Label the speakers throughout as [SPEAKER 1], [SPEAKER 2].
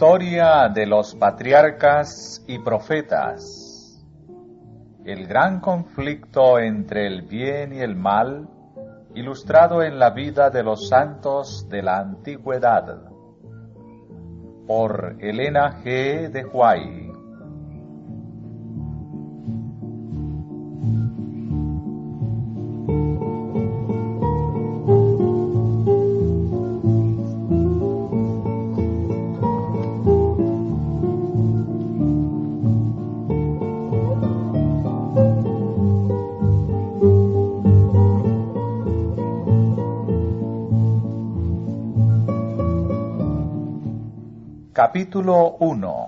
[SPEAKER 1] Historia de los patriarcas y profetas. El gran conflicto entre el bien y el mal, ilustrado en la vida de los santos de la antigüedad. Por Elena G. de Huay. Capítulo 1.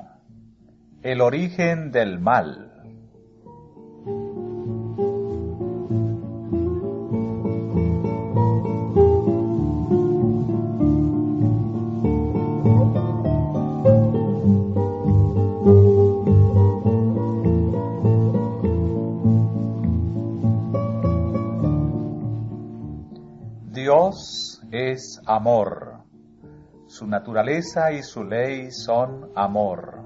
[SPEAKER 1] El origen del mal. Dios es amor. Su naturaleza y su ley son amor.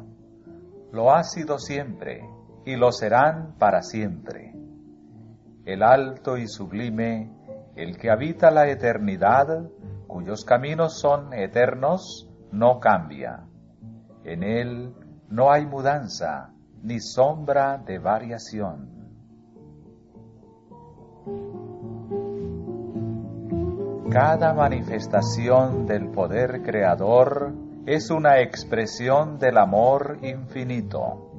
[SPEAKER 1] Lo ha sido siempre y lo serán para siempre. El alto y sublime, el que habita la eternidad, cuyos caminos son eternos, no cambia. En él no hay mudanza ni sombra de variación. Cada manifestación del poder creador es una expresión del amor infinito.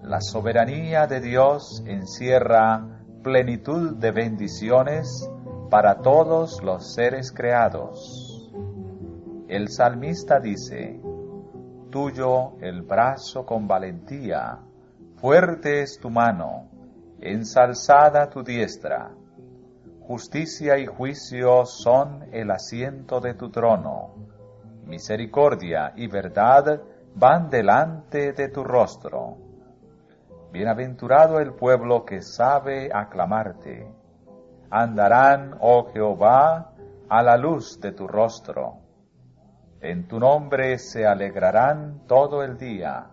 [SPEAKER 1] La soberanía de Dios encierra plenitud de bendiciones para todos los seres creados. El salmista dice: tuyo el brazo con valentía, fuerte es tu mano, ensalzada tu diestra. Justicia y juicio son el asiento de tu trono. Misericordia y verdad van delante de tu rostro. Bienaventurado el pueblo que sabe aclamarte. Andarán, oh Jehová, a la luz de tu rostro. En tu nombre se alegrarán todo el día,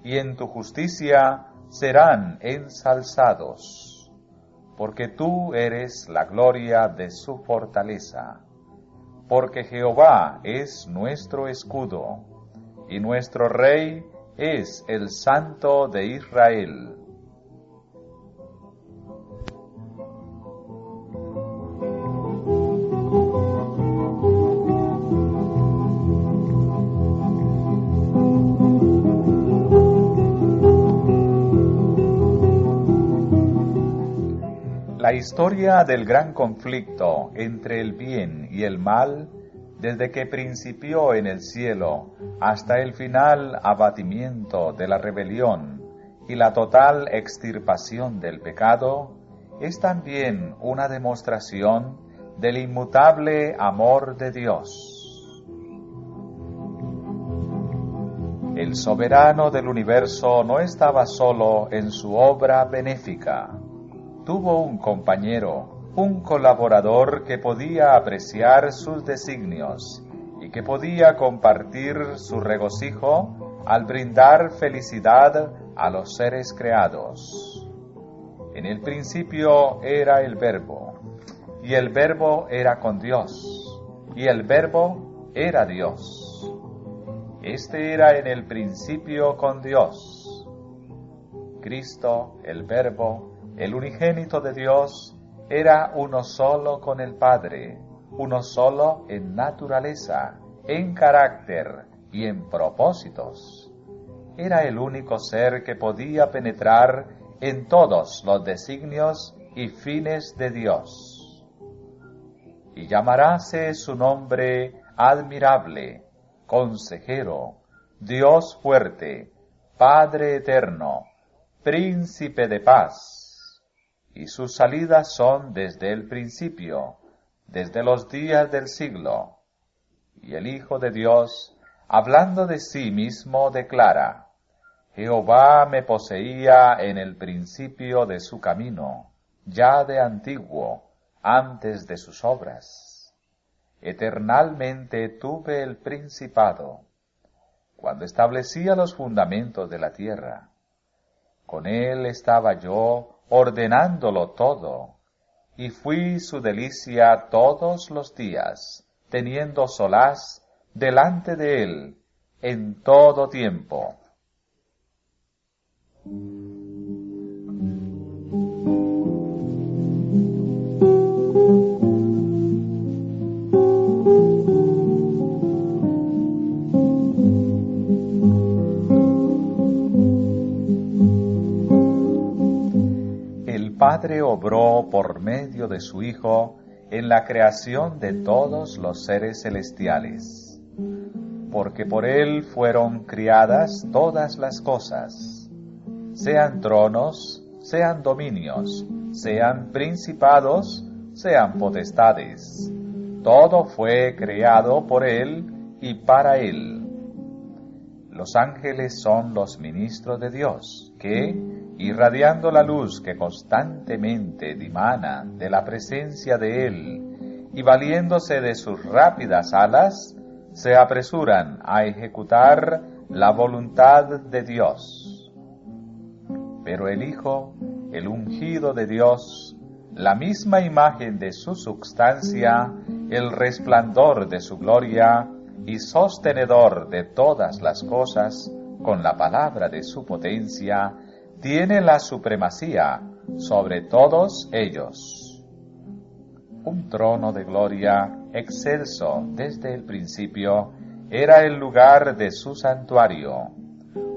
[SPEAKER 1] y en tu justicia serán ensalzados. Porque tú eres la gloria de su fortaleza. Porque Jehová es nuestro escudo, y nuestro Rey es el Santo de Israel. La historia del gran conflicto entre el bien y el mal, desde que principió en el cielo hasta el final abatimiento de la rebelión y la total extirpación del pecado, es también una demostración del inmutable amor de Dios. El soberano del universo no estaba solo en su obra benéfica. Tuvo un compañero, un colaborador que podía apreciar sus designios y que podía compartir su regocijo al brindar felicidad a los seres creados. En el principio era el Verbo, y el Verbo era con Dios, y el Verbo era Dios. Este era en el principio con Dios. Cristo, el Verbo, el unigénito de Dios, era uno solo con el Padre, uno solo en naturaleza, en carácter y en propósitos. Era el único ser que podía penetrar en todos los designios y fines de Dios. Y llamaráse su nombre admirable, consejero, Dios fuerte, Padre eterno, Príncipe de paz. Y sus salidas son desde el principio, desde los días del siglo. Y el Hijo de Dios, hablando de sí mismo, declara: Jehová me poseía en el principio de su camino, ya de antiguo, antes de sus obras. Eternalmente tuve el principado. cuando establecía los fundamentos de la tierra. Con él estaba yo ordenándolo todo, y fui su delicia todos los días, teniendo solaz delante de él en todo tiempo. El Padre obró por medio de su Hijo en la creación de todos los seres celestiales, porque por él fueron criadas todas las cosas, sean tronos, sean dominios, sean principados, sean potestades. Todo fue creado por él y para él. Los ángeles son los ministros de Dios, que, irradiando la luz que constantemente dimana de la presencia de él y valiéndose de sus rápidas alas, se apresuran a ejecutar la voluntad de Dios. Pero el Hijo, el ungido de Dios, la misma imagen de su substancia, el resplandor de su gloria y sostenedor de todas las cosas, con la palabra de su potencia, tiene la supremacía sobre todos ellos. Un trono de gloria excelso desde el principio era el lugar de su santuario,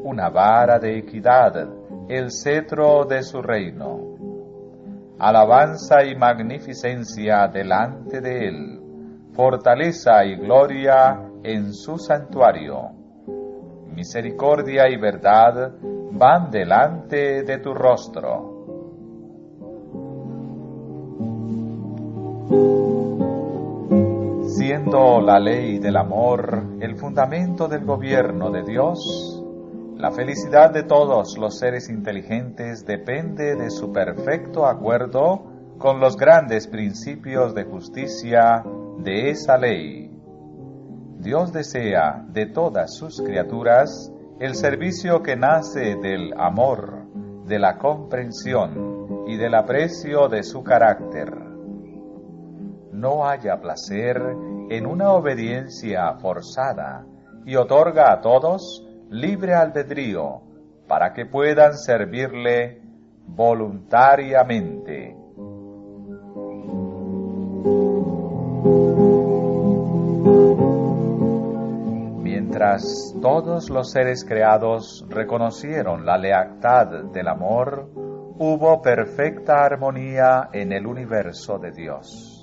[SPEAKER 1] una vara de equidad, el cetro de su reino. Alabanza y magnificencia delante de él, fortaleza y gloria en su santuario. Misericordia y verdad van delante de tu rostro. Siendo la ley del amor el fundamento del gobierno de Dios, la felicidad de todos los seres inteligentes depende de su perfecto acuerdo con los grandes principios de justicia de esa ley. Dios desea de todas sus criaturas el servicio que nace del amor, de la comprensión y del aprecio de su carácter. No haya placer en una obediencia forzada y otorga a todos libre albedrío para que puedan servirle voluntariamente. Mientras todos los seres creados reconocieron la lealtad del amor, hubo perfecta armonía en el universo de Dios.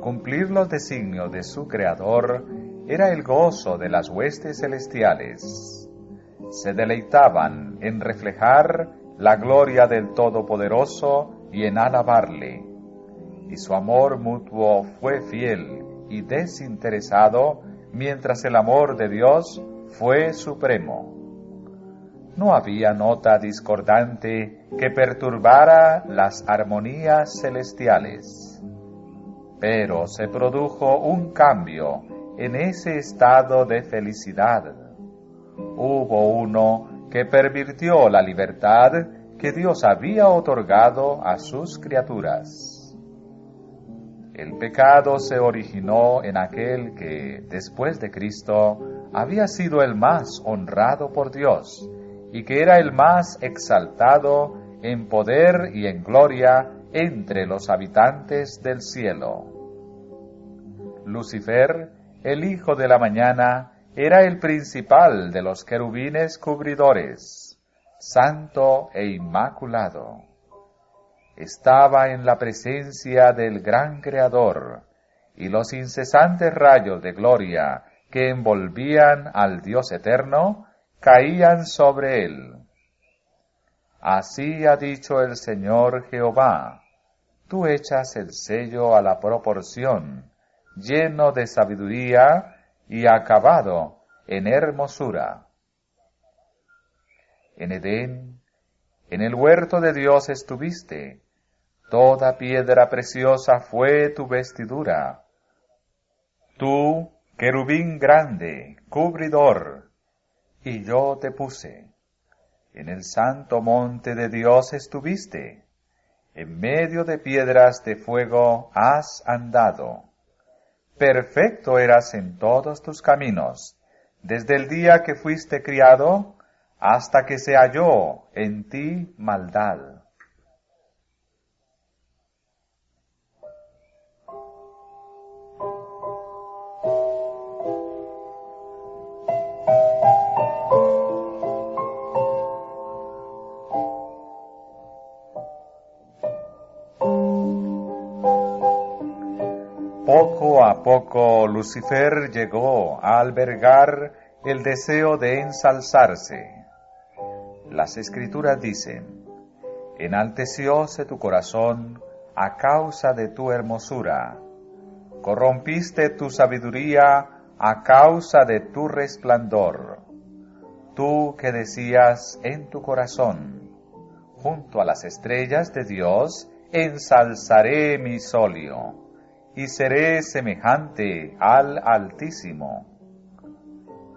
[SPEAKER 1] Cumplir los designios de su Creador era el gozo de las huestes celestiales. Se deleitaban en reflejar la gloria del Todopoderoso y en alabarle, y su amor mutuo fue fiel y desinteresado, mientras el amor de Dios fue supremo. No había nota discordante que perturbara las armonías celestiales, pero se produjo un cambio en ese estado de felicidad. Hubo uno que pervirtió la libertad que Dios había otorgado a sus criaturas. El pecado se originó en aquel que, después de Cristo, había sido el más honrado por Dios y que era el más exaltado en poder y en gloria entre los habitantes del cielo. Lucifer, el hijo de la mañana, era el principal de los querubines cubridores, santo e inmaculado. Estaba en la presencia del gran Creador, y los incesantes rayos de gloria que envolvían al Dios eterno caían sobre él. Así ha dicho el Señor Jehová: tú echas el sello a la proporción, lleno de sabiduría y acabado en hermosura. En Edén, en el huerto de Dios estuviste. Toda piedra preciosa fue tu vestidura. Tú, querubín grande, cubridor, y yo te puse. En el santo monte de Dios estuviste. En medio de piedras de fuego has andado. Perfecto eras en todos tus caminos, desde el día que fuiste criado hasta que se halló en ti maldad. Poco a poco Lucifer llegó a albergar el deseo de ensalzarse. Las Escrituras dicen: enaltecióse tu corazón a causa de tu hermosura, corrompiste tu sabiduría a causa de tu resplandor. Tú que decías en tu corazón: junto a las estrellas de Dios ensalzaré mi solio, y seré semejante al Altísimo.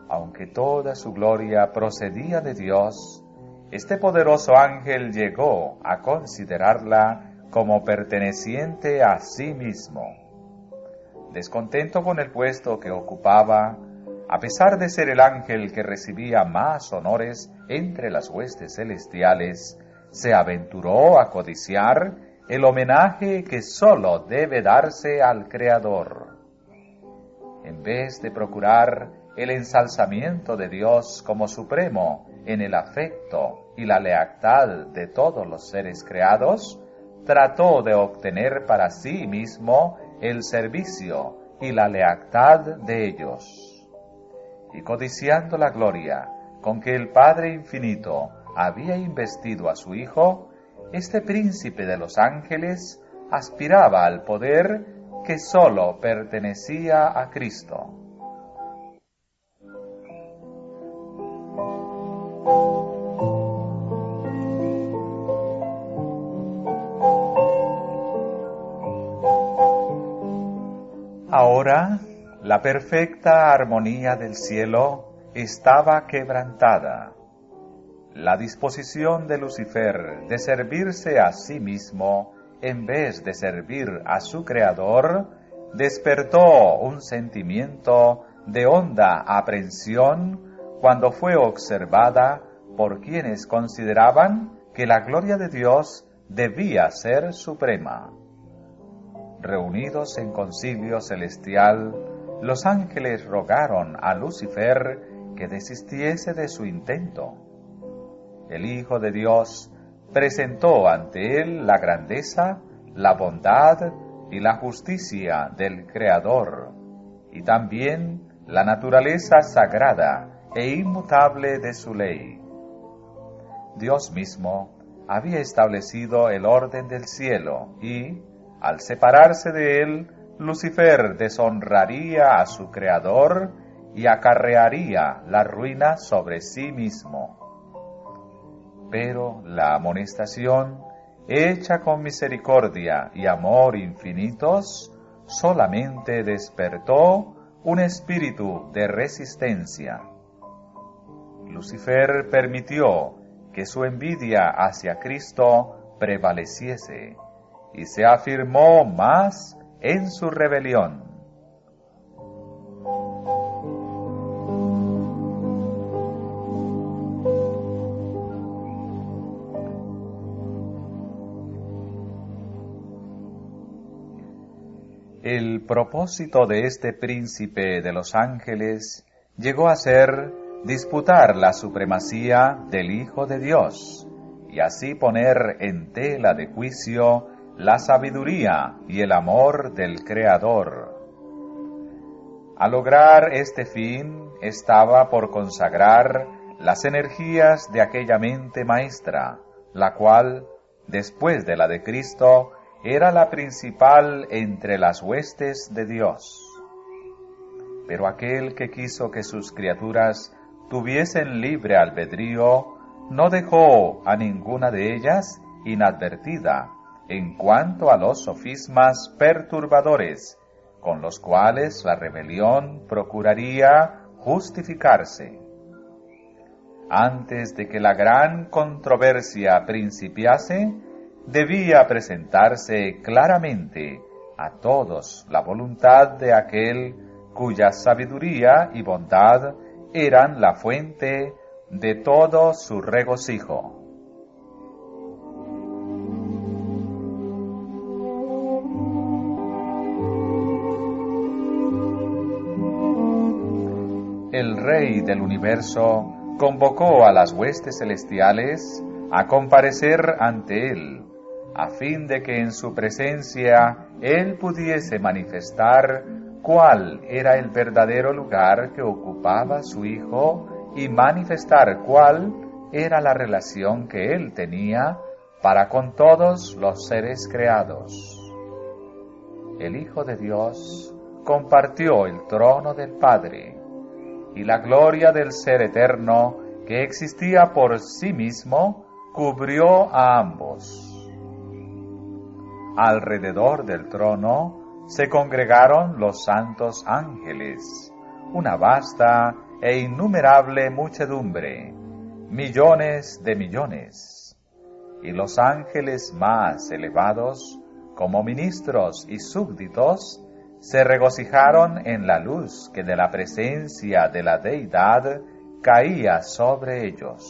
[SPEAKER 1] Aunque toda su gloria procedía de Dios, este poderoso ángel llegó a considerarla como perteneciente a sí mismo. Descontento con el puesto que ocupaba, a pesar de ser el ángel que recibía más honores entre las huestes celestiales, se aventuró a codiciar el homenaje que sólo debe darse al Creador. En vez de procurar el ensalzamiento de Dios como supremo en el afecto y la lealtad de todos los seres creados, trató de obtener para sí mismo el servicio y la lealtad de ellos. Y codiciando la gloria con que el Padre Infinito había investido a su Hijo, este príncipe de los ángeles aspiraba al poder que sólo pertenecía a Cristo. Ahora, la perfecta armonía del cielo estaba quebrantada. La disposición de Lucifer de servirse a sí mismo en vez de servir a su Creador despertó un sentimiento de honda aprensión cuando fue observada por quienes consideraban que la gloria de Dios debía ser suprema. Reunidos en concilio celestial, los ángeles rogaron a Lucifer que desistiese de su intento. El Hijo de Dios presentó ante él la grandeza, la bondad y la justicia del Creador, y también la naturaleza sagrada e inmutable de su ley. Dios mismo había establecido el orden del cielo y, al separarse de él, Lucifer deshonraría a su Creador y acarrearía la ruina sobre sí mismo. Pero la amonestación, hecha con misericordia y amor infinitos, solamente despertó un espíritu de resistencia. Lucifer permitió que su envidia hacia Cristo prevaleciese y se afirmó más en su rebelión. El propósito de este príncipe de los ángeles llegó a ser disputar la supremacía del Hijo de Dios y así poner en tela de juicio la sabiduría y el amor del Creador. Al lograr este fin estaba por consagrar las energías de aquella mente maestra, la cual, después de la de Cristo, era la principal entre las huestes de Dios. Pero aquel que quiso que sus criaturas tuviesen libre albedrío, no dejó a ninguna de ellas inadvertida en cuanto a los sofismas perturbadores, con los cuales la rebelión procuraría justificarse. antes de que la gran controversia principiase, debía presentarse claramente a todos la voluntad de aquel cuya sabiduría y bondad eran la fuente de todo su regocijo. El Rey del universo convocó a las huestes celestiales a comparecer ante él, a fin de que en su presencia él pudiese manifestar cuál era el verdadero lugar que ocupaba su Hijo y manifestar cuál era la relación que él tenía para con todos los seres creados. El Hijo de Dios compartió el trono del Padre, y la gloria del Ser Eterno, que existía por sí mismo, cubrió a ambos. Alrededor del trono se congregaron los santos ángeles, una vasta e innumerable muchedumbre, millones de millones, y los ángeles más elevados, como ministros y súbditos, se regocijaron en la luz que de la presencia de la Deidad caía sobre ellos.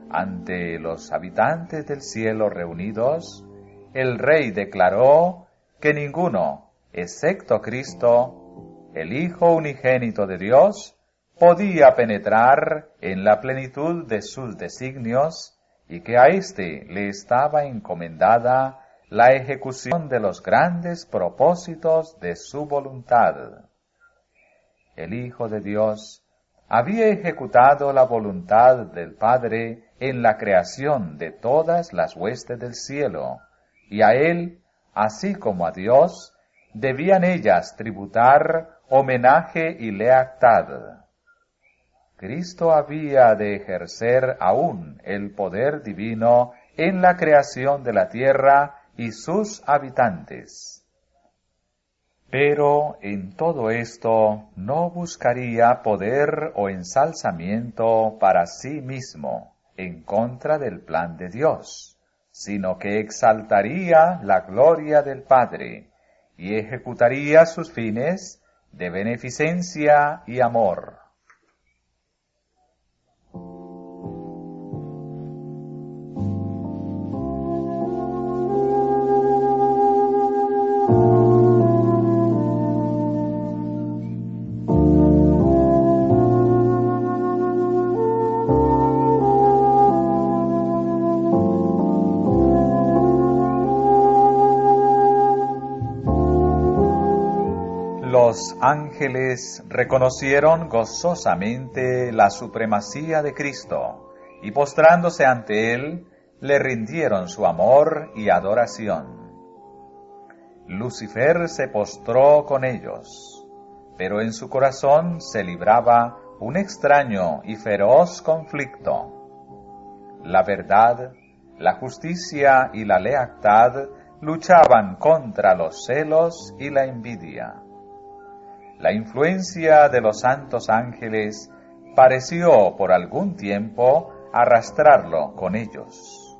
[SPEAKER 1] Ante los habitantes del cielo reunidos, el Rey declaró que ninguno, excepto Cristo, el Hijo unigénito de Dios, podía penetrar en la plenitud de sus designios y que a éste le estaba encomendada la ejecución de los grandes propósitos de su voluntad. El Hijo de Dios había ejecutado la voluntad del Padre en la creación de todas las huestes del cielo, y a Él, así como a Dios, debían ellas tributar homenaje y lealtad. Cristo había de ejercer aún el poder divino en la creación de la tierra y sus habitantes. Pero en todo esto no buscaría poder o ensalzamiento para sí mismo en contra del plan de Dios, sino que exaltaría la gloria del Padre y ejecutaría sus fines de beneficencia y amor. Los ángeles reconocieron gozosamente la supremacía de Cristo y postrándose ante Él, le rindieron su amor y adoración. Lucifer se postró con ellos, pero en su corazón se libraba un extraño y feroz conflicto. La verdad, la justicia y la lealtad luchaban contra los celos y la envidia. La influencia de los santos ángeles pareció por algún tiempo arrastrarlo con ellos.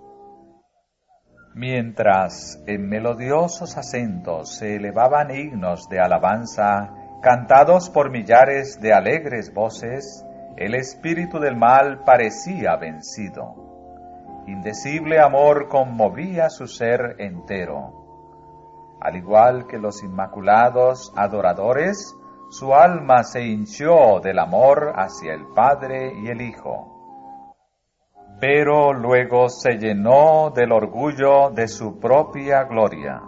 [SPEAKER 1] Mientras en melodiosos acentos se elevaban himnos de alabanza, cantados por millares de alegres voces, el espíritu del mal parecía vencido. Indecible amor conmovía su ser entero. Al igual que los inmaculados adoradores, su alma se hinchó del amor hacia el Padre y el Hijo. Pero luego se llenó del orgullo de su propia gloria.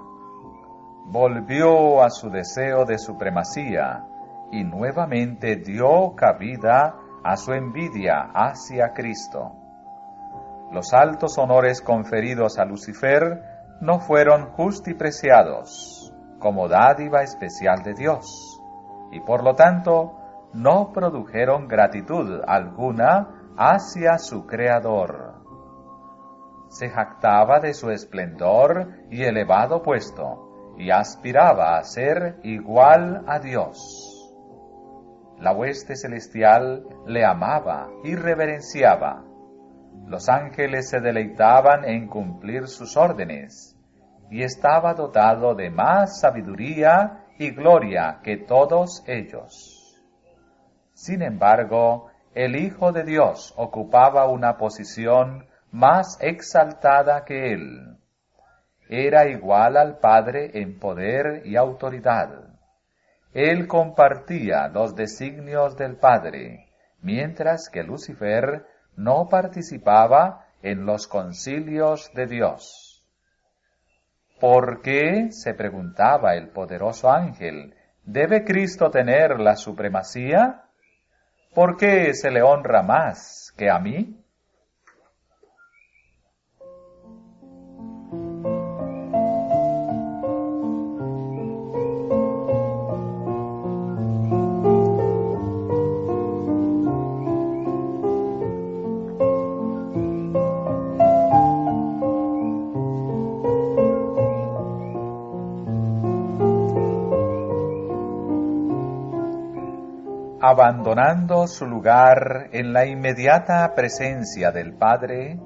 [SPEAKER 1] Volvió a su deseo de supremacía y nuevamente dio cabida a su envidia hacia Cristo. Los altos honores conferidos a Lucifer no fueron justipreciados como dádiva especial de Dios, y por lo tanto no produjeron gratitud alguna hacia su Creador. Se jactaba de su esplendor y elevado puesto, y aspiraba a ser igual a Dios. La hueste celestial le amaba y reverenciaba. Los ángeles se deleitaban en cumplir sus órdenes, y estaba dotado de más sabiduría y gloria que todos ellos. Sin embargo, el Hijo de Dios ocupaba una posición más exaltada que él. Era igual al Padre en poder y autoridad. Él compartía los designios del Padre, mientras que Lucifer no participaba en los concilios de Dios. ¿Por qué, se preguntaba el poderoso ángel, debe Cristo tener la supremacía? ¿Por qué se le honra más que a mí? Abandonando su lugar en la inmediata presencia del Padre,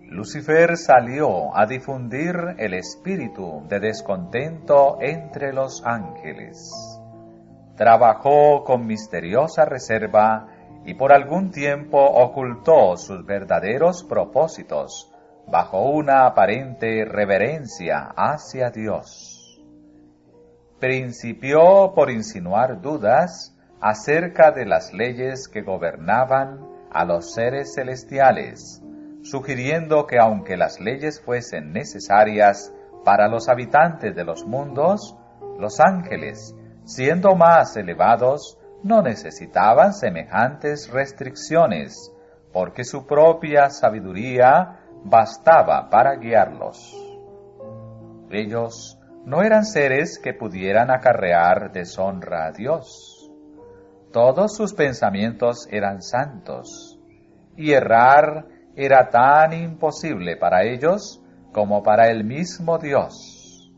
[SPEAKER 1] Lucifer salió a difundir el espíritu de descontento entre los ángeles. Trabajó con misteriosa reserva y por algún tiempo ocultó sus verdaderos propósitos bajo una aparente reverencia hacia Dios. Principió por insinuar dudas acerca de las leyes que gobernaban a los seres celestiales, sugiriendo que aunque las leyes fuesen necesarias para los habitantes de los mundos, los ángeles, siendo más elevados, no necesitaban semejantes restricciones, porque su propia sabiduría bastaba para guiarlos. Ellos no eran seres que pudieran acarrear deshonra a Dios. Todos sus pensamientos eran santos, y errar era tan imposible para ellos como para el mismo Dios.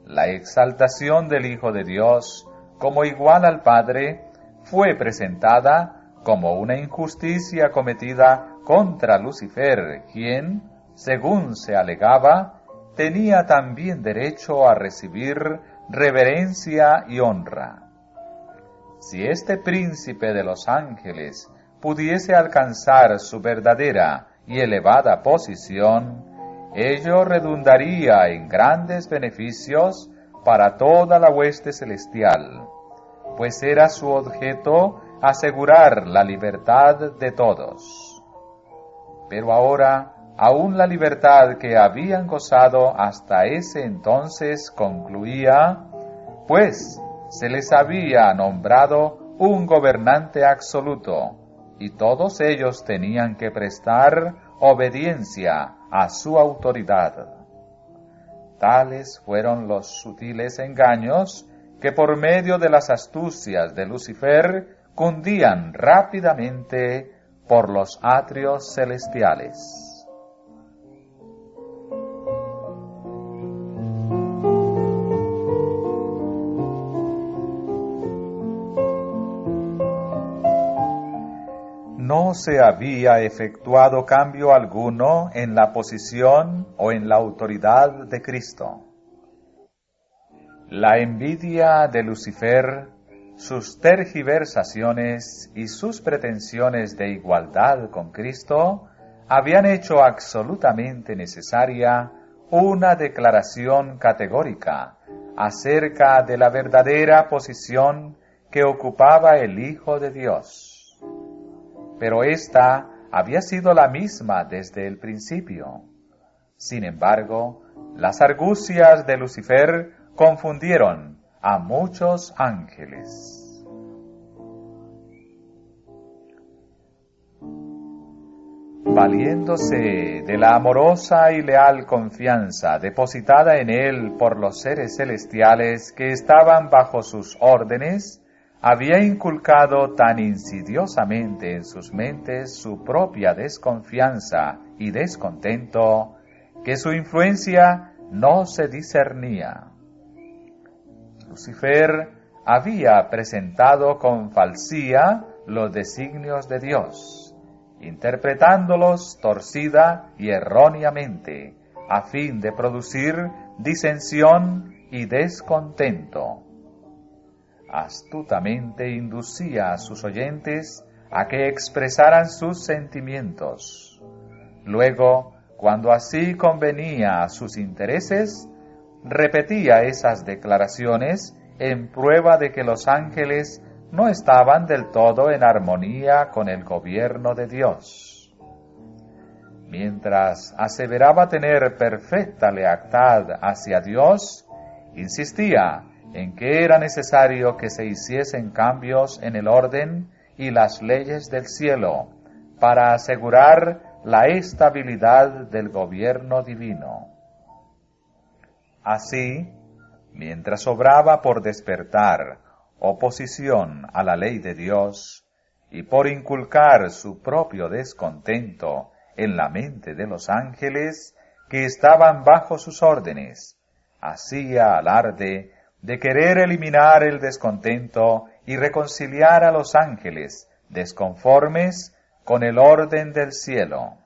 [SPEAKER 1] La exaltación del Hijo de Dios como igual al Padre fue presentada como una injusticia cometida contra Lucifer, quien, según se alegaba, tenía también derecho a recibir reverencia y honra. Si este príncipe de los ángeles pudiese alcanzar su verdadera y elevada posición, ello redundaría en grandes beneficios para toda la hueste celestial, pues era su objeto asegurar la libertad de todos. Pero ahora, aún la libertad que habían gozado hasta ese entonces concluía, pues se les había nombrado un gobernante absoluto, y todos ellos tenían que prestar obediencia a su autoridad. Tales fueron los sutiles engaños que por medio de las astucias de Lucifer cundían rápidamente por los atrios celestiales. No se había efectuado cambio alguno en la posición o en la autoridad de Cristo. La envidia de Lucifer, sus tergiversaciones y sus pretensiones de igualdad con Cristo habían hecho absolutamente necesaria una declaración categórica acerca de la verdadera posición que ocupaba el Hijo de Dios. Pero ésta había sido la misma desde el principio. Sin embargo, las argucias de Lucifer confundieron a muchos ángeles. Valiéndose de la amorosa y leal confianza depositada en él por los seres celestiales que estaban bajo sus órdenes, había inculcado tan insidiosamente en sus mentes su propia desconfianza y descontento, que su influencia no se discernía. Lucifer había presentado con falsía los designios de Dios, interpretándolos torcida y erróneamente, a fin de producir disensión y descontento. Astutamente inducía a sus oyentes a que expresaran sus sentimientos. Luego, cuando así convenía a sus intereses, repetía esas declaraciones en prueba de que los ángeles no estaban del todo en armonía con el gobierno de Dios. Mientras aseveraba tener perfecta lealtad hacia Dios, insistía en que era necesario que se hiciesen cambios en el orden y las leyes del cielo para asegurar la estabilidad del gobierno divino. Así, mientras obraba por despertar oposición a la ley de Dios y por inculcar su propio descontento en la mente de los ángeles que estaban bajo sus órdenes, hacía alarde de querer eliminar el descontento y reconciliar a los ángeles desconformes con el orden del cielo.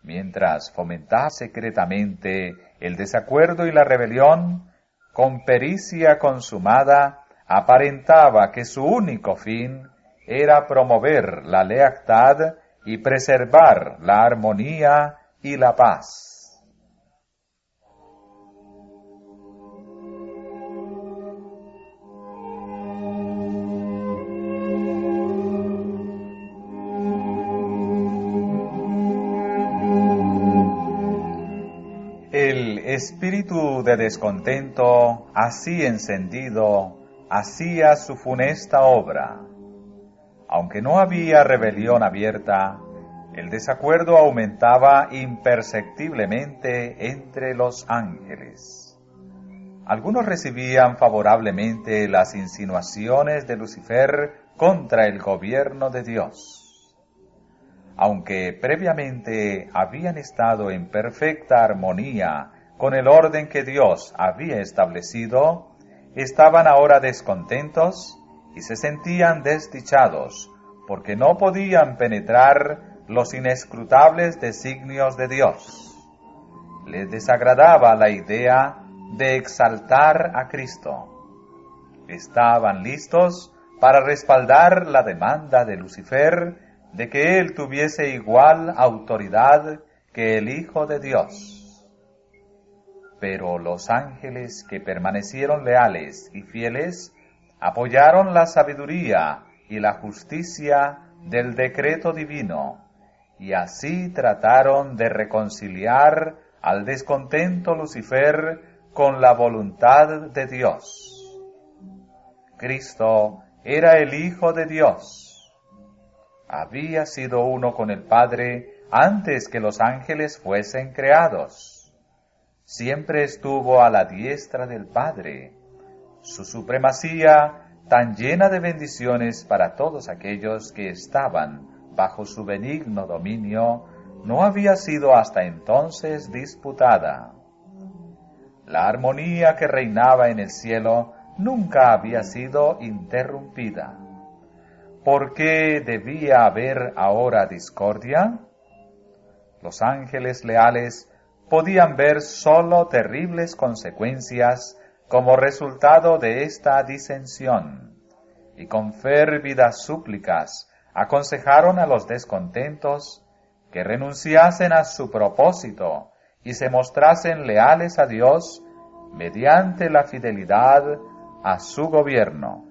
[SPEAKER 1] Mientras fomentaba secretamente el desacuerdo y la rebelión, con pericia consumada aparentaba que su único fin era promover la lealtad y preservar la armonía y la paz. El espíritu de descontento, así encendido, hacía su funesta obra. Aunque no había rebelión abierta, el desacuerdo aumentaba imperceptiblemente entre los ángeles. Algunos recibían favorablemente las insinuaciones de Lucifer contra el gobierno de Dios. Aunque previamente habían estado en perfecta armonía con el orden que Dios había establecido, estaban ahora descontentos y se sentían desdichados, porque no podían penetrar los inescrutables designios de Dios. Les desagradaba la idea de exaltar a Cristo. Estaban listos para respaldar la demanda de Lucifer de que él tuviese igual autoridad que el Hijo de Dios. Pero los ángeles que permanecieron leales y fieles apoyaron la sabiduría y la justicia del decreto divino, y así trataron de reconciliar al descontento Lucifer con la voluntad de Dios. Cristo era el Hijo de Dios. Había sido uno con el Padre antes que los ángeles fuesen creados. Siempre estuvo a la diestra del Padre. Su supremacía, tan llena de bendiciones para todos aquellos que estaban bajo su benigno dominio, no había sido hasta entonces disputada. La armonía que reinaba en el cielo nunca había sido interrumpida. ¿Por qué debía haber ahora discordia? Los ángeles leales podían ver sólo terribles consecuencias como resultado de esta disensión, y con férvidas súplicas aconsejaron a los descontentos que renunciasen a su propósito y se mostrasen leales a Dios mediante la fidelidad a su gobierno.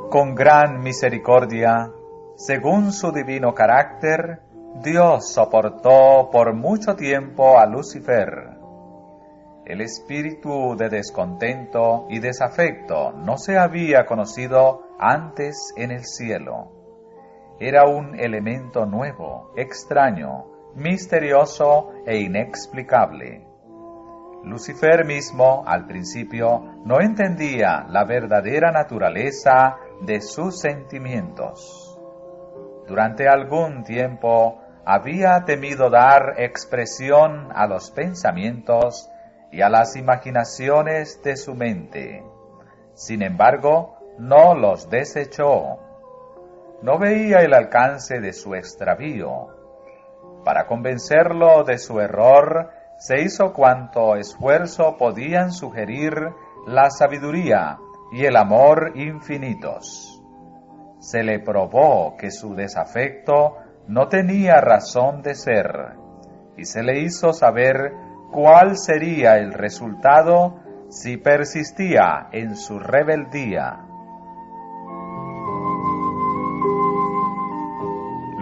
[SPEAKER 1] Con gran misericordia, según su divino carácter, Dios soportó por mucho tiempo a Lucifer. El espíritu de descontento y desafecto no se había conocido antes en el cielo. era un elemento nuevo, extraño, misterioso e inexplicable. Lucifer mismo, al principio, no entendía la verdadera naturaleza de sus sentimientos. Durante algún tiempo había temido dar expresión a los pensamientos y a las imaginaciones de su mente. Sin embargo, no los desechó. No veía el alcance de su extravío. Para convencerlo de su error, se hizo cuanto esfuerzo podían sugerir la sabiduría y el amor infinitos. Se le probó que su desafecto no tenía razón de ser, y se le hizo saber cuál sería el resultado si persistía en su rebeldía.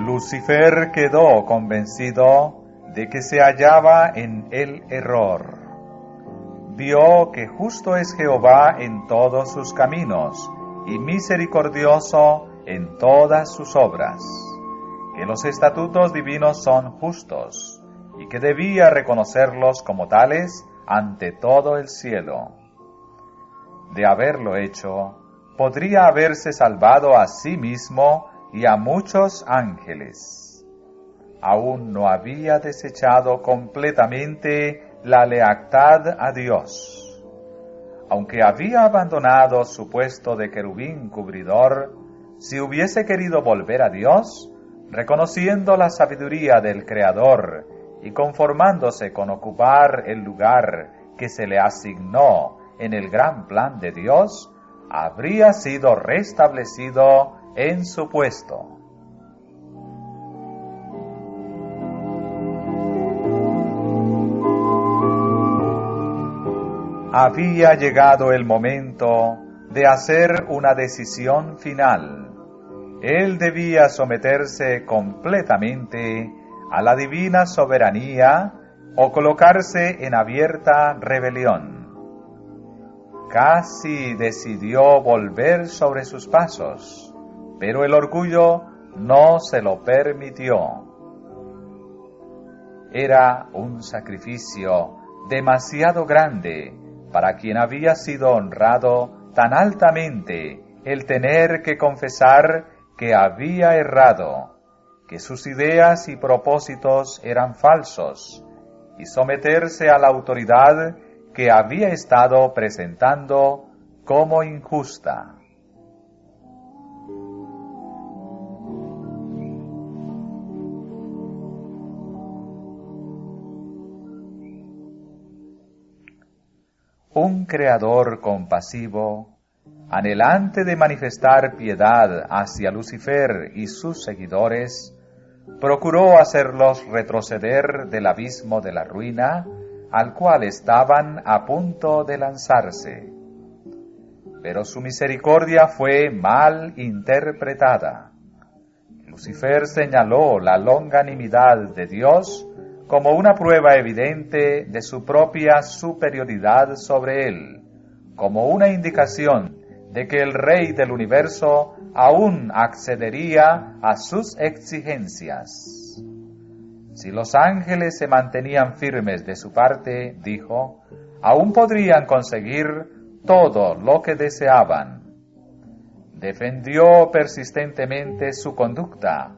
[SPEAKER 1] Lucifer quedó convencido de que se hallaba en el error. Vio que justo es Jehová en todos sus caminos y misericordioso en todas sus obras, que los estatutos divinos son justos y que debía reconocerlos como tales ante todo el cielo. De haberlo hecho, podría haberse salvado a sí mismo y a muchos ángeles. Aún no había desechado completamente la lealtad a Dios. Aunque había abandonado su puesto de querubín cubridor, si hubiese querido volver a Dios, reconociendo la sabiduría del Creador y conformándose con ocupar el lugar que se le asignó en el gran plan de Dios, habría sido restablecido en su puesto. Había llegado el momento de hacer una decisión final. Él debía someterse completamente a la divina soberanía o colocarse en abierta rebelión. Casi decidió volver sobre sus pasos, pero el orgullo no se lo permitió. Era un sacrificio demasiado grande para quien había sido honrado tan altamente el tener que confesar que había errado, que sus ideas y propósitos eran falsos, y someterse a la autoridad que había estado presentando como injusta. Un creador compasivo, anhelante de manifestar piedad hacia Lucifer y sus seguidores, procuró hacerlos retroceder del abismo de la ruina al cual estaban a punto de lanzarse. Pero su misericordia fue mal interpretada. Lucifer señaló la longanimidad de Dios como una prueba evidente de su propia superioridad sobre él, como una indicación de que el Rey del universo aún accedería a sus exigencias. Si los ángeles se mantenían firmes de su parte, dijo, aún podrían conseguir todo lo que deseaban. Defendió persistentemente su conducta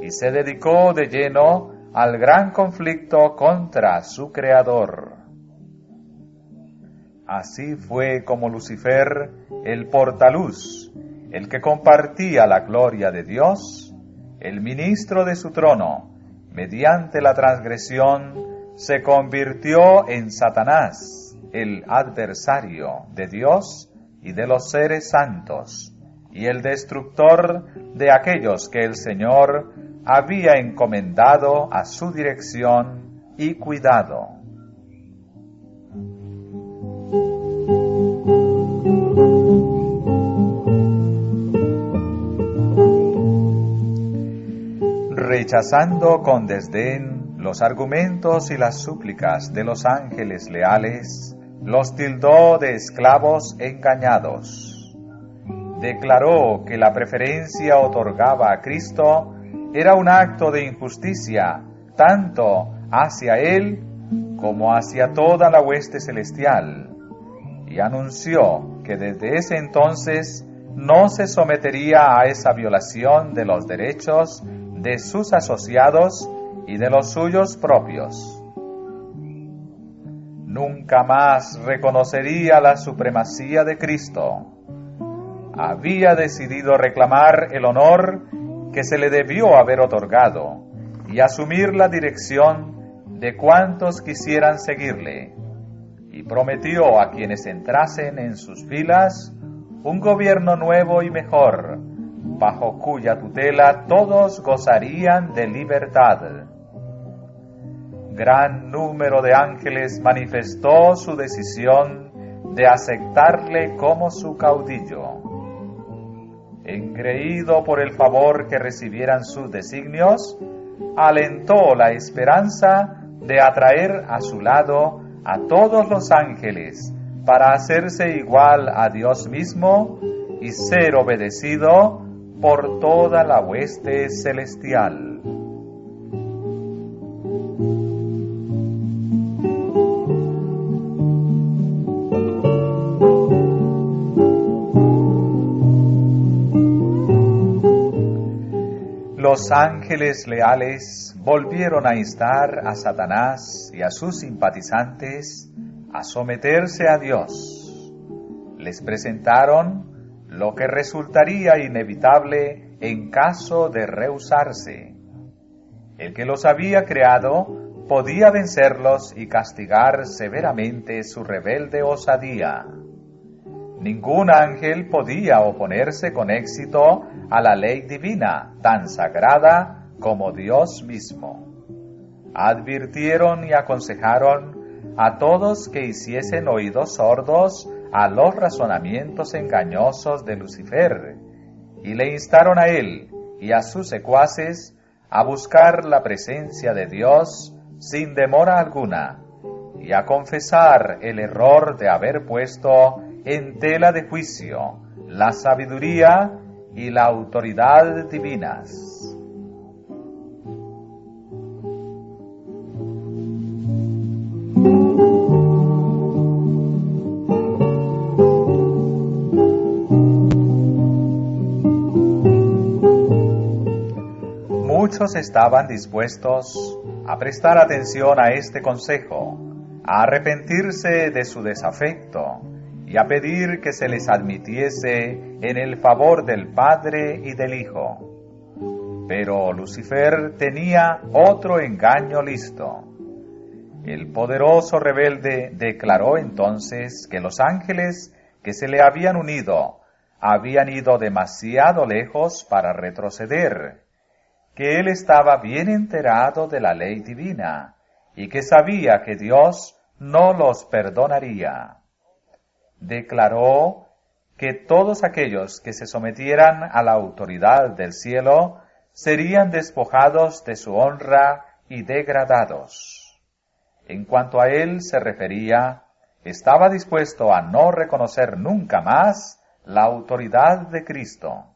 [SPEAKER 1] y se dedicó de lleno al gran conflicto contra su Creador. Así fue como Lucifer, el portaluz, el que compartía la gloria de Dios, el ministro de su trono, mediante la transgresión, se convirtió en Satanás, el adversario de Dios y de los seres santos, y el destructor de aquellos que el Señor había encomendado a su dirección y cuidado. Rechazando con desdén los argumentos y las súplicas de los ángeles leales, los tildó de esclavos engañados. declaró que la preferencia otorgada a Cristo era un acto de injusticia, tanto hacia él como hacia toda la hueste celestial, y anunció que desde ese entonces no se sometería a esa violación de los derechos de sus asociados y de los suyos propios. Nunca más reconocería la supremacía de Cristo. Había decidido reclamar el honor que se le debió haber otorgado y asumir la dirección de cuantos quisieran seguirle, y prometió a quienes entrasen en sus filas un gobierno nuevo y mejor, bajo cuya tutela todos gozarían de libertad. Gran número de ángeles manifestó su decisión de aceptarle como su caudillo. Engreído por el favor que recibieran sus designios, alentó la esperanza de atraer a su lado a todos los ángeles para hacerse igual a Dios mismo y ser obedecido por toda la hueste celestial. Los ángeles leales volvieron a instar a Satanás y a sus simpatizantes a someterse a Dios. Les presentaron lo que resultaría inevitable en caso de rehusarse. El que los había creado podía vencerlos y castigar severamente su rebelde osadía. Ningún ángel podía oponerse con éxito a la ley divina, tan sagrada como Dios mismo. Advirtieron y aconsejaron a todos que hiciesen oídos sordos a los razonamientos engañosos de Lucifer, y le instaron a él y a sus secuaces a buscar la presencia de Dios sin demora alguna, y a confesar el error de haber puesto en tela de juicio la sabiduría y la autoridad divinas. Muchos estaban dispuestos a prestar atención a este consejo, a arrepentirse de su desafecto y a pedir que se les admitiese en el favor del Padre y del Hijo. Pero Lucifer tenía otro engaño listo. El poderoso rebelde declaró entonces que los ángeles que se le habían unido habían ido demasiado lejos para retroceder, que él estaba bien enterado de la ley divina y que sabía que Dios no los perdonaría. Declaró que todos aquellos que se sometieran a la autoridad del cielo serían despojados de su honra y degradados. En cuanto a él se refería, estaba dispuesto a no reconocer nunca más la autoridad de Cristo.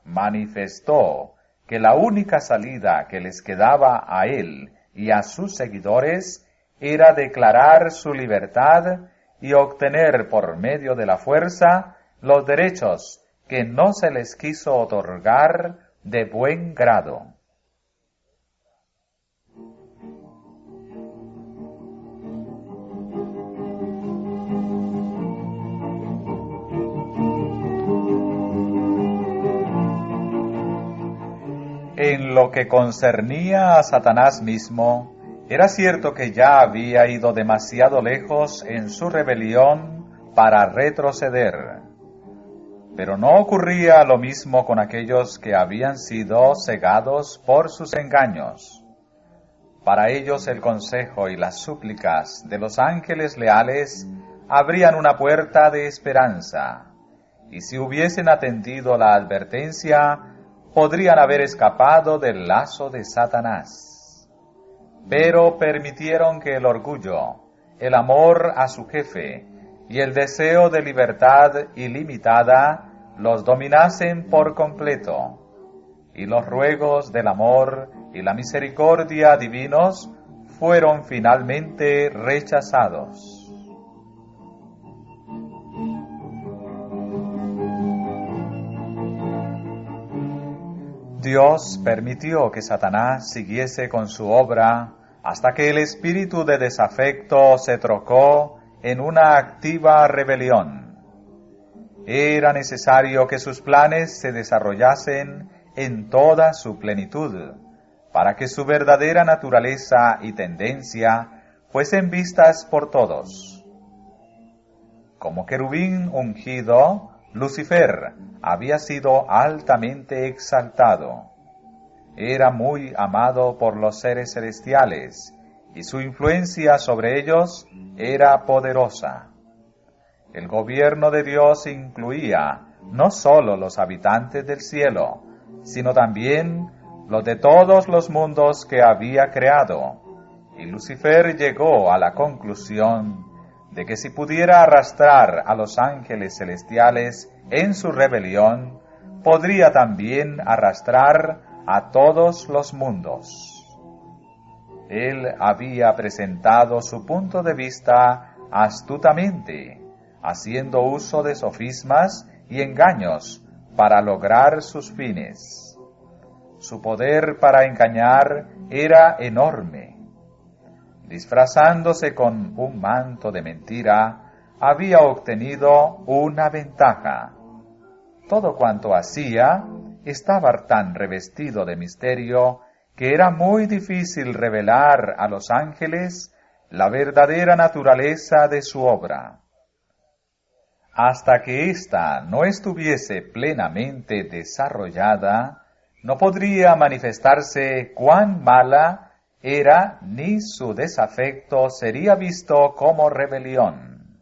[SPEAKER 1] Manifestó que la única salida que les quedaba a él y a sus seguidores era declarar su libertad y obtener por medio de la fuerza los derechos que no se les quiso otorgar de buen grado. En lo que concernía a Satanás mismo, era cierto que ya había ido demasiado lejos en su rebelión para retroceder. Pero no ocurría lo mismo con aquellos que habían sido cegados por sus engaños. Para ellos el consejo y las súplicas de los ángeles leales abrían una puerta de esperanza, y si hubiesen atendido la advertencia, podrían haber escapado del lazo de Satanás. Pero permitieron que el orgullo, el amor a su jefe y el deseo de libertad ilimitada los dominasen por completo, y los ruegos del amor y la misericordia divinos fueron finalmente rechazados. Dios permitió que Satanás siguiese con su obra hasta que el espíritu de desafecto se trocó en una activa rebelión. Era necesario que sus planes se desarrollasen en toda su plenitud, para que su verdadera naturaleza y tendencia fuesen vistas por todos. Como querubín ungido, Lucifer había sido altamente exaltado. Era muy amado por los seres celestiales, y su influencia sobre ellos era poderosa. El gobierno de Dios incluía no solo los habitantes del cielo, sino también los de todos los mundos que había creado, y Lucifer llegó a la conclusión de que si pudiera arrastrar a los ángeles celestiales en su rebelión, podría también arrastrar a todos los mundos. Él había presentado su punto de vista astutamente, haciendo uso de sofismas y engaños para lograr sus fines. Su poder para engañar era enorme. Disfrazándose con un manto de mentira, había obtenido una ventaja. Todo cuanto hacía estaba tan revestido de misterio que era muy difícil revelar a los ángeles la verdadera naturaleza de su obra. Hasta que ésta no estuviese plenamente desarrollada, no podría manifestarse cuán mala era, ni su desafecto sería visto como rebelión.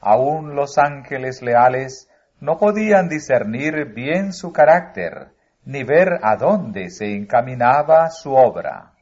[SPEAKER 1] Aún los ángeles leales no podían discernir bien su carácter, ni ver a dónde se encaminaba su obra.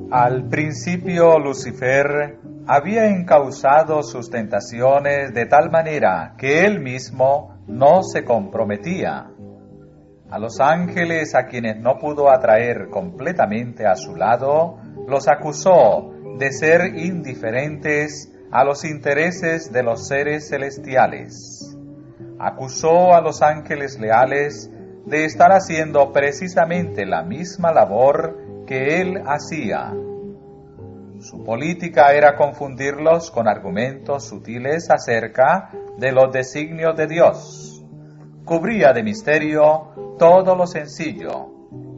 [SPEAKER 1] Al principio Lucifer había encauzado sus tentaciones de tal manera que él mismo no se comprometía. A los ángeles, a quienes no pudo atraer completamente a su lado, los acusó de ser indiferentes a los intereses de los seres celestiales. Acusó a los ángeles leales de estar haciendo precisamente la misma labor que él hacía. Su política era confundirlos con argumentos sutiles acerca de los designios de Dios. Cubría de misterio todo lo sencillo,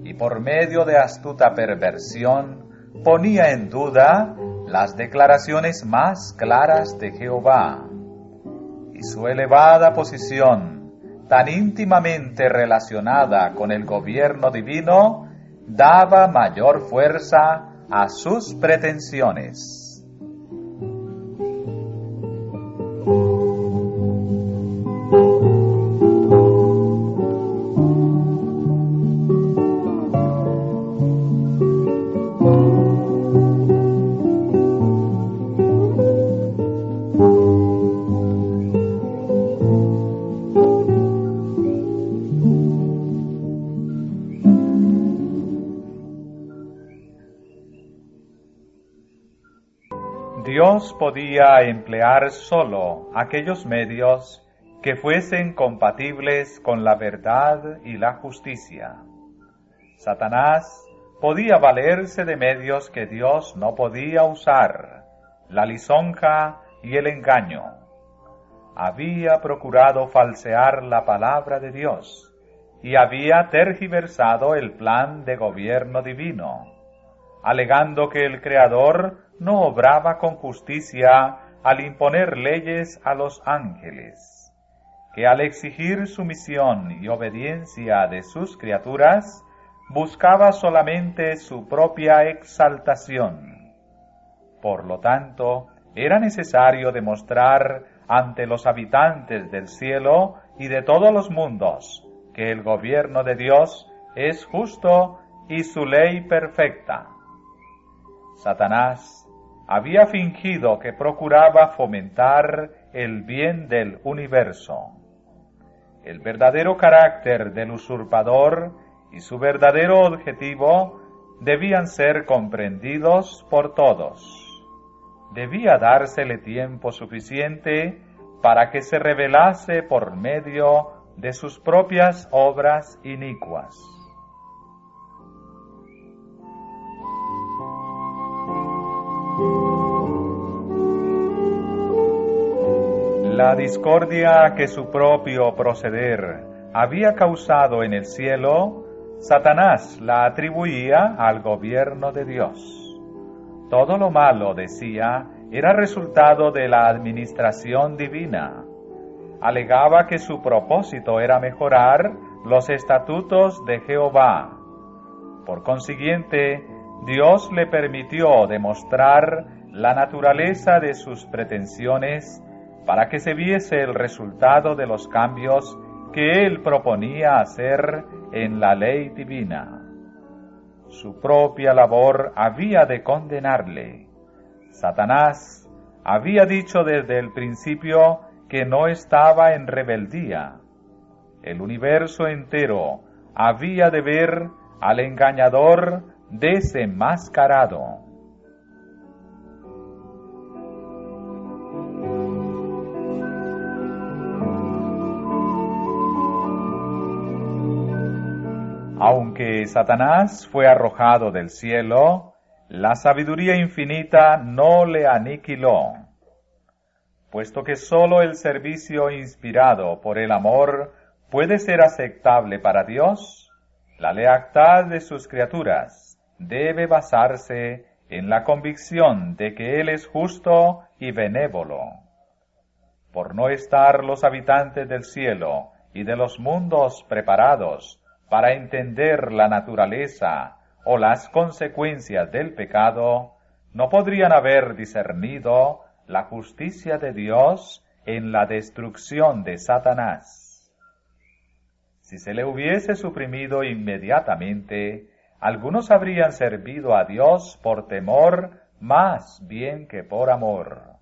[SPEAKER 1] y por medio de astuta perversión ponía en duda las declaraciones más claras de Jehová. Y su elevada posición, tan íntimamente relacionada con el gobierno divino, daba mayor fuerza a sus pretensiones. Dios podía emplear solo aquellos medios que fuesen compatibles con la verdad y la justicia. Satanás podía valerse de medios que Dios no podía usar, la lisonja y el engaño. Había procurado falsear la palabra de Dios y había tergiversado el plan de gobierno divino, alegando que el Creador no obraba con justicia al imponer leyes a los ángeles, que al exigir sumisión y obediencia de sus criaturas, buscaba solamente su propia exaltación. Por lo tanto, era necesario demostrar ante los habitantes del cielo y de todos los mundos que el gobierno de Dios es justo y su ley perfecta. Satanás había fingido que procuraba fomentar el bien del universo. El verdadero carácter del usurpador y su verdadero objetivo debían ser comprendidos por todos. Debía dársele tiempo suficiente para que se revelase por medio de sus propias obras inicuas. La discordia que su propio proceder había causado en el cielo, Satanás la atribuía al gobierno de Dios. Todo lo malo, decía, era resultado de la administración divina. Alegaba que su propósito era mejorar los estatutos de Jehová. Por consiguiente, Dios le permitió demostrar la naturaleza de sus pretensiones para que se viese el resultado de los cambios que él proponía hacer en la ley divina. Su propia labor había de condenarle. Satanás había dicho desde el principio que no estaba en rebeldía. El universo entero había de ver al engañador desenmascarado. Aunque Satanás fue arrojado del cielo, la sabiduría infinita no le aniquiló, puesto que sólo el servicio inspirado por el amor puede ser aceptable para Dios. La lealtad de sus criaturas debe basarse en la convicción de que Él es justo y benévolo. Por no estar los habitantes del cielo y de los mundos preparados para entender la naturaleza o las consecuencias del pecado, no podrían haber discernido la justicia de Dios en la destrucción de Satanás. Si se le hubiese suprimido inmediatamente, algunos habrían servido a Dios por temor más bien que por amor.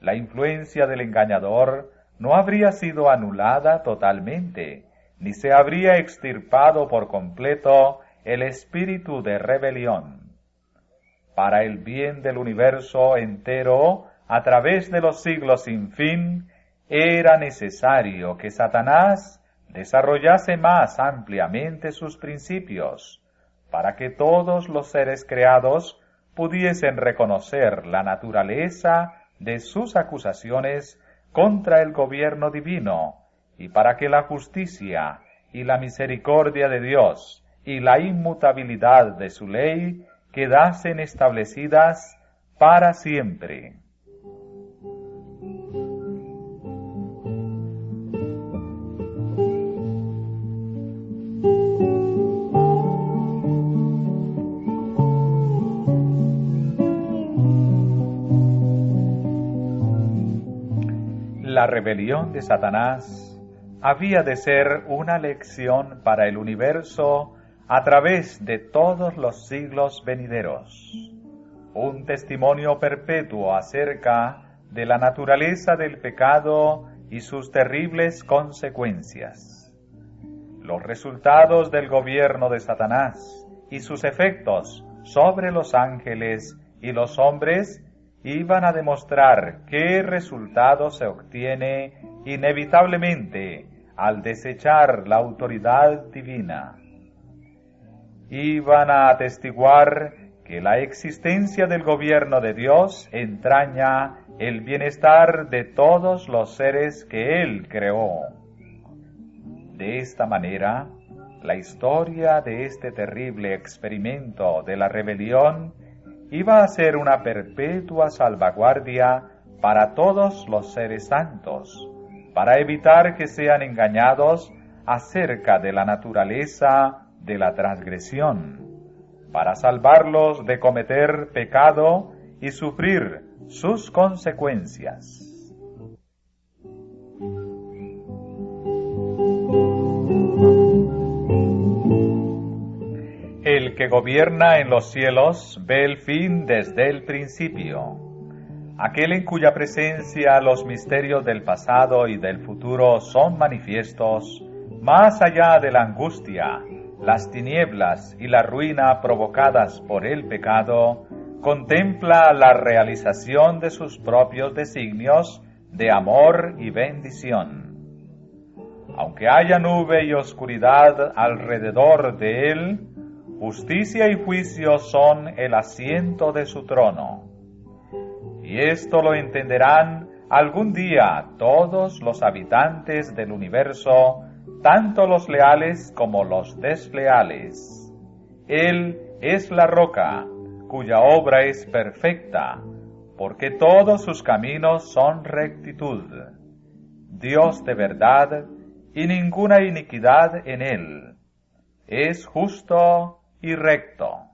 [SPEAKER 1] La influencia del engañador no habría sido anulada totalmente, ni se habría extirpado por completo el espíritu de rebelión. Para el bien del universo entero, a través de los siglos sin fin, era necesario que Satanás desarrollase más ampliamente sus principios, para que todos los seres creados pudiesen reconocer la naturaleza de sus acusaciones contra el gobierno divino, y para que la justicia y la misericordia de Dios y la inmutabilidad de su ley quedasen establecidas para siempre. La rebelión de Satanás había de ser una lección para el universo a través de todos los siglos venideros, un testimonio perpetuo acerca de la naturaleza del pecado y sus terribles consecuencias. Los resultados del gobierno de Satanás y sus efectos sobre los ángeles y los hombres iban a demostrar qué resultado se obtiene inevitablemente al desechar la autoridad divina. Iban a atestiguar que la existencia del gobierno de Dios entraña el bienestar de todos los seres que Él creó. De esta manera, la historia de este terrible experimento de la rebelión iba a ser una perpetua salvaguardia para todos los seres santos, para evitar que sean engañados acerca de la naturaleza de la transgresión, para salvarlos de cometer pecado y sufrir sus consecuencias. que gobierna en los cielos ve el fin desde el principio. Aquel en cuya presencia los misterios del pasado y del futuro son manifiestos, más allá de la angustia, las tinieblas y la ruina provocadas por el pecado, contempla la realización de sus propios designios de amor y bendición. Aunque haya nube y oscuridad alrededor de él, justicia y juicio son el asiento de su trono. Y esto lo entenderán algún día todos los habitantes del universo, tanto los leales como los desleales. Él es la roca, cuya obra es perfecta, porque todos sus caminos son rectitud. Dios de verdad, y ninguna iniquidad en él. Es justo y recto.